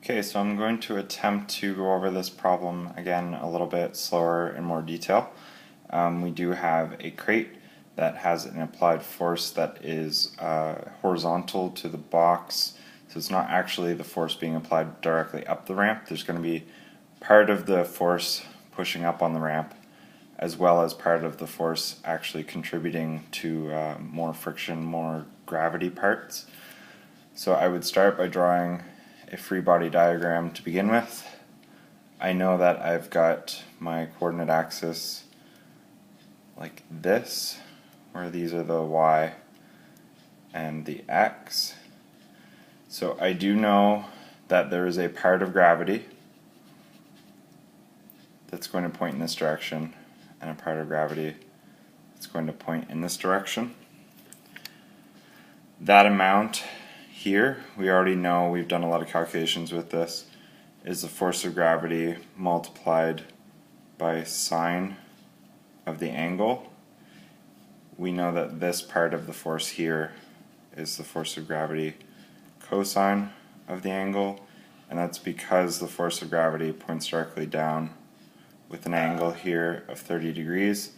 Okay, so I'm going to attempt to go over this problem again a little bit slower in more detail. We do have a crate that has an applied force that is horizontal to the box, so it's not actually the force being applied directly up the ramp. There's going to be part of the force pushing up on the ramp as well as part of the force actually contributing to more friction, more gravity parts. So I would start by drawing a free body diagram to begin with. I know that I've got my coordinate axis like this, where these are the y and the x. So I do know that there is a part of gravity that's going to point in this direction and a part of gravity that's going to point in this direction. That amount here, we already know, we've done a lot of calculations with this, is the force of gravity multiplied by sine of the angle. We know that this part of the force here is the force of gravity cosine of the angle, and that's because the force of gravity points directly down with an angle here of 30 degrees.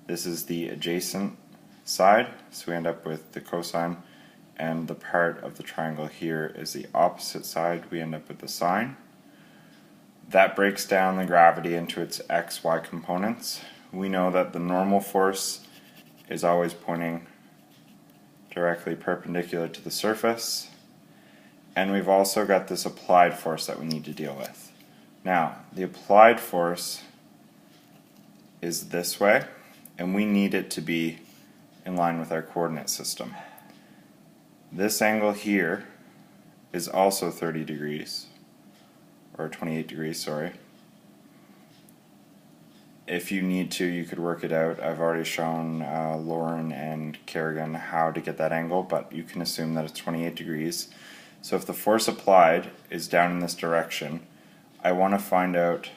This is the adjacent side, so we end up with the cosine, and the part of the triangle here is the opposite side. We end up with the sine. That breaks down the gravity into its x, y components. We know that the normal force is always pointing directly perpendicular to the surface, and we've also got this applied force that we need to deal with. Now, the applied force is this way, and we need it to be in line with our coordinate system. This angle here is also 30 degrees, or 28 degrees, sorry. If you need to, you could work it out. I've already shown Lauren and Kerrigan how to get that angle, but you can assume that it's 28 degrees. So if the force applied is down in this direction, I want to find out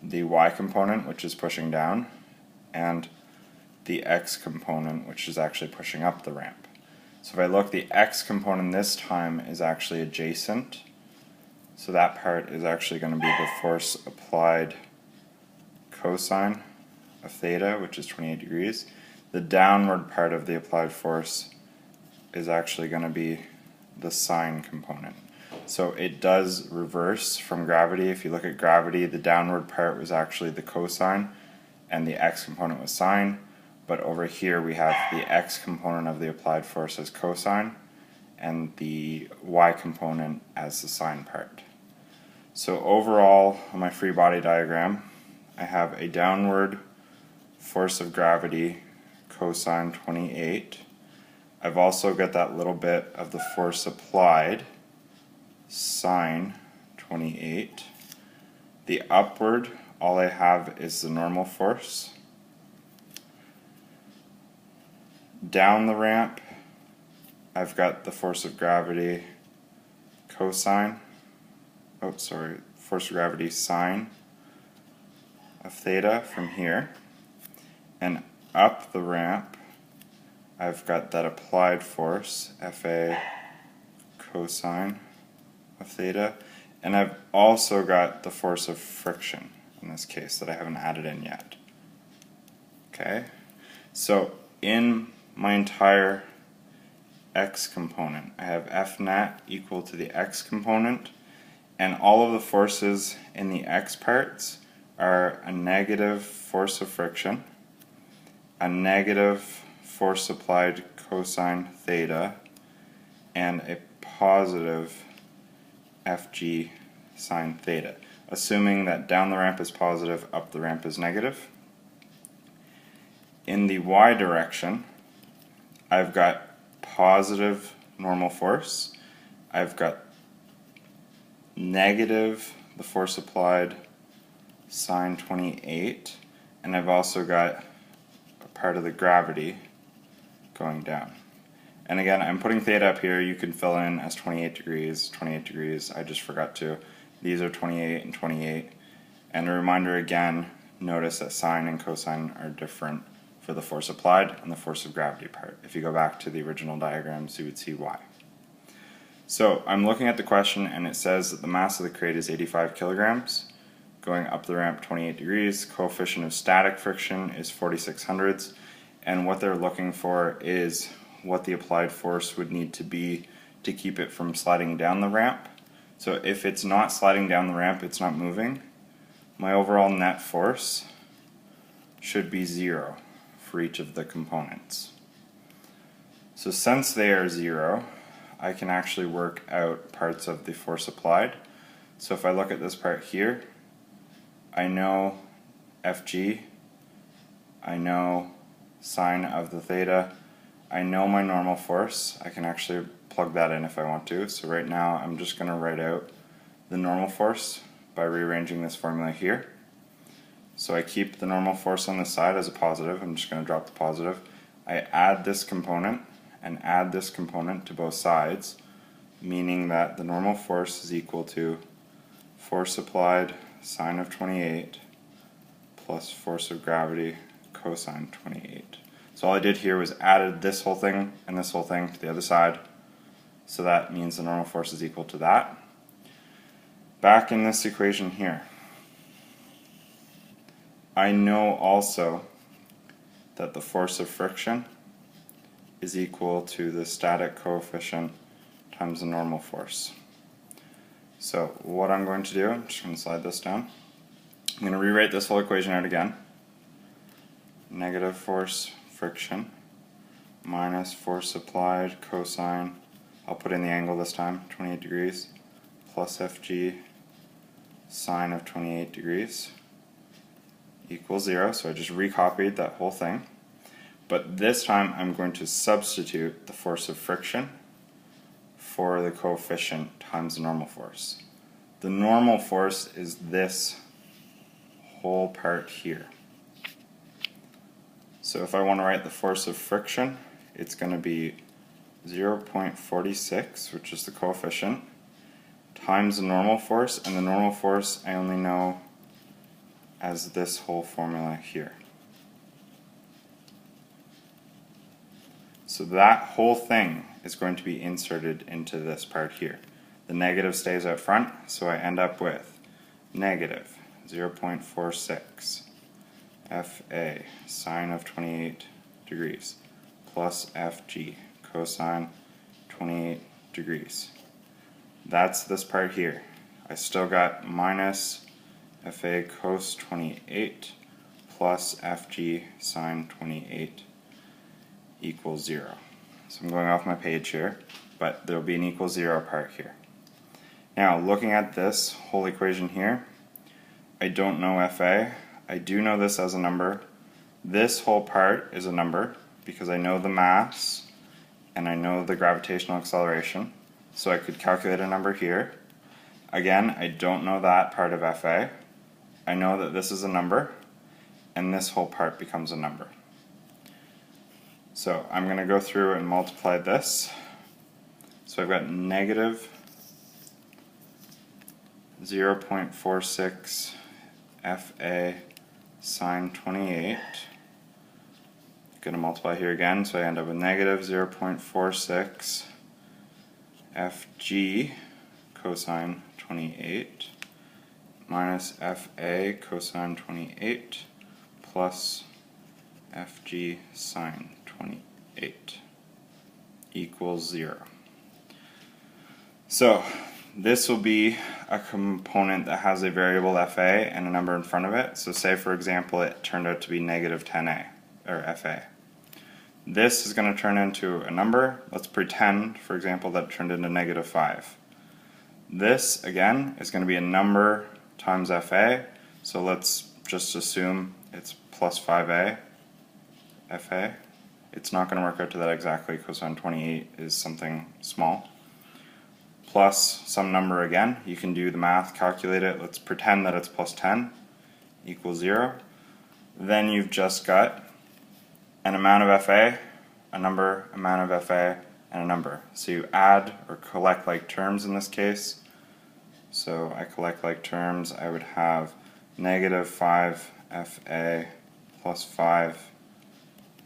the y component, which is pushing down, and the x component, which is actually pushing up the ramp. So if I look, the x component this time is actually adjacent, so that part is actually going to be the force applied cosine of theta, which is 28 degrees. The downward part of the applied force is actually going to be the sine component. So it does reverse from gravity. If you look at gravity, the downward part was actually the cosine and the x component was sine, but over here we have the x component of the applied force as cosine and the y component as the sine part. So overall, on my free body diagram, I have a downward force of gravity cosine 28. I've also got that little bit of the force applied sine 28. The upward, all I have is the normal force. Down the ramp, I've got the force of gravity cosine, force of gravity sine of theta from here. And up the ramp, I've got that applied force, Fa cosine of theta, and I've also got the force of friction in this case that I haven't added in yet. Okay, so in my entire x component, I have F net equal to the x component, and all of the forces in the x parts are a negative force of friction, a negative force applied cosine theta, and a positive Fg sine theta, assuming that down the ramp is positive, up the ramp is negative. In the y direction, I've got positive normal force, I've got negative the force applied sine 28, and I've also got a part of the gravity going down. And again, I'm putting theta up here. You can fill in as 28 degrees, I just forgot to. These are 28 and 28. And a reminder again, notice that sine and cosine are different for the force applied and the force of gravity part. If you go back to the original diagrams, you would see why. So I'm looking at the question and it says that the mass of the crate is 85 kilograms, going up the ramp 28 degrees, coefficient of static friction is 46 hundredths, and what they're looking for is what the applied force would need to be to keep it from sliding down the ramp. So if it's not sliding down the ramp, it's not moving, my overall net force should be 0 for each of the components. So since they are 0, I can actually work out parts of the force applied. So if I look at this part here, I know Fg, I know sine of the theta, I know my normal force. I can actually plug that in if I want to. So right now I'm just going to write out the normal force by rearranging this formula here. So I keep the normal force on this side as a positive. I'm just going to drop the positive. I add this component and add this component to both sides, meaning that the normal force is equal to force applied sine of 28 plus force of gravity cosine 28. So all I did here was added this whole thing and this whole thing to the other side, so that means the normal force is equal to that. Back in this equation here, I know also that the force of friction is equal to the static coefficient times the normal force. So what I'm going to do, I'm just going to slide this down. I'm going to rewrite this whole equation out again. Negative force friction minus force applied cosine, I'll put in the angle this time, 28 degrees, plus Fg sine of 28 degrees equals 0. So I just recopied that whole thing. But this time I'm going to substitute the force of friction for the coefficient times the normal force. The normal force is this whole part here. So if I want to write the force of friction, it's going to be 0.46, which is the coefficient, times the normal force, and the normal force I only know as this whole formula here. So that whole thing is going to be inserted into this part here. The negative stays out front, so I end up with negative 0.46 Fa sine of 28 degrees plus Fg cosine 28 degrees. That's this part here. I still got minus Fa cos 28 plus Fg sine 28 equals 0. So I'm going off my page here, but there will be an equal 0 part here. Now looking at this whole equation here, I don't know Fa. I do know this as a number. This whole part is a number because I know the mass and I know the gravitational acceleration, so I could calculate a number here. Again, I don't know that part of Fa. I know that this is a number and this whole part becomes a number. So I'm going to go through and multiply this. So I've got negative 0.46 Fa sine 28. Going to multiply here again, so I end up with negative 0.46 Fg cosine 28 minus Fa cosine 28 plus Fg sine 28 equals 0. So this will be a component that has a variable Fa and a number in front of it. So say for example it turned out to be negative 10A, or Fa. This is going to turn into a number. Let's pretend, for example, that it turned into negative 5. This, again, is going to be a number times Fa, so let's just assume it's plus 5A Fa. It's not going to work out to that exactly. Cosine 28 is something small. Plus some number again. You can do the math, calculate it. Let's pretend that it's plus 10 equals 0. Then you've just got an amount of Fa, a number, amount of Fa, and a number. So you add or collect like terms in this case. So I collect like terms. I would have negative 5 Fa plus 5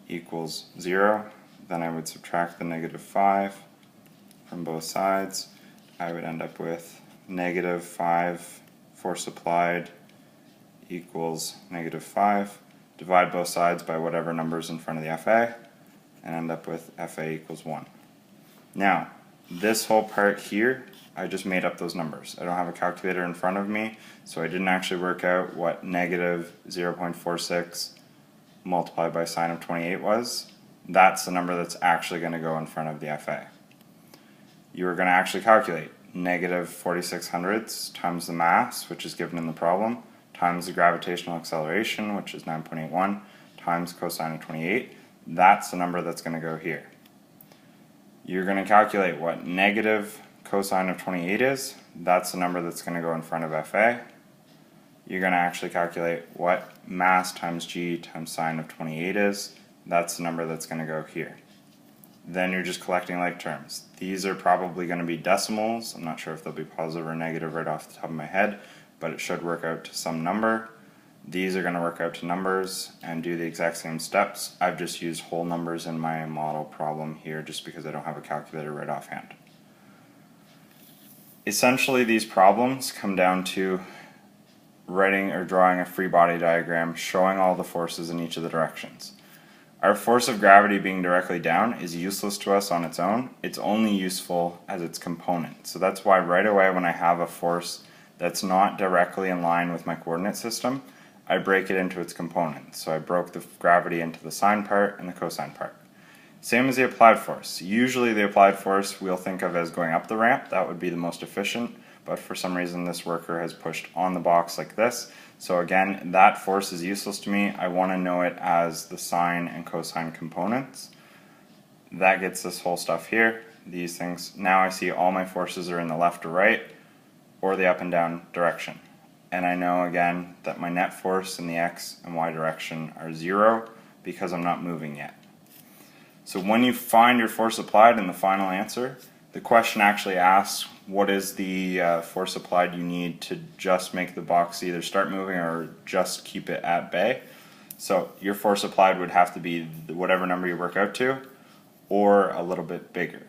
equals 0. Then I would subtract the negative 5 from both sides, I would end up with -5 force applied equals -5. Divide both sides by whatever number is in front of the FA, and end up with FA equals 1. Now, this whole part here, I just made up those numbers. I don't have a calculator in front of me, so I didn't actually work out what -0.46 multiplied by sine of 28 was. That's the number that's actually going to go in front of the FA. You are going to actually calculate -46 hundredths times the mass, which is given in the problem, times the gravitational acceleration, which is 9.81, times cosine of 28. That's the number that's going to go here. You're going to calculate what negative cosine of 28 is. That's the number that's going to go in front of FA. You're going to actually calculate what mass times g times sine of 28 is. That's the number that's going to go here. Then you're just collecting like terms. These are probably going to be decimals. I'm not sure if they'll be positive or negative right off the top of my head, but it should work out to some number. These are going to work out to numbers and do the exact same steps. I've just used whole numbers in my model problem here just because I don't have a calculator right offhand. Essentially, these problems come down to writing or drawing a free body diagram showing all the forces in each of the directions. Our force of gravity being directly down is useless to us on its own. It's only useful as its component. So that's why right away when I have a force that's not directly in line with my coordinate system, I break it into its components. So I broke the gravity into the sine part and the cosine part. Same as the applied force. Usually the applied force we'll think of as going up the ramp. That would be the most efficient, but for some reason this worker has pushed on the box like this. So again, that force is useless to me. I want to know it as the sine and cosine components. That gets this whole stuff here. These things. Now I see all my forces are in the left or right, or the up and down direction. And I know again that my net force in the x and y direction are 0 because I'm not moving yet. So when you find your force applied in the final answer, the question actually asks what is the force applied you need to just make the box either start moving or just keep it at bay. So your force applied would have to be whatever number you work out to, or a little bit bigger.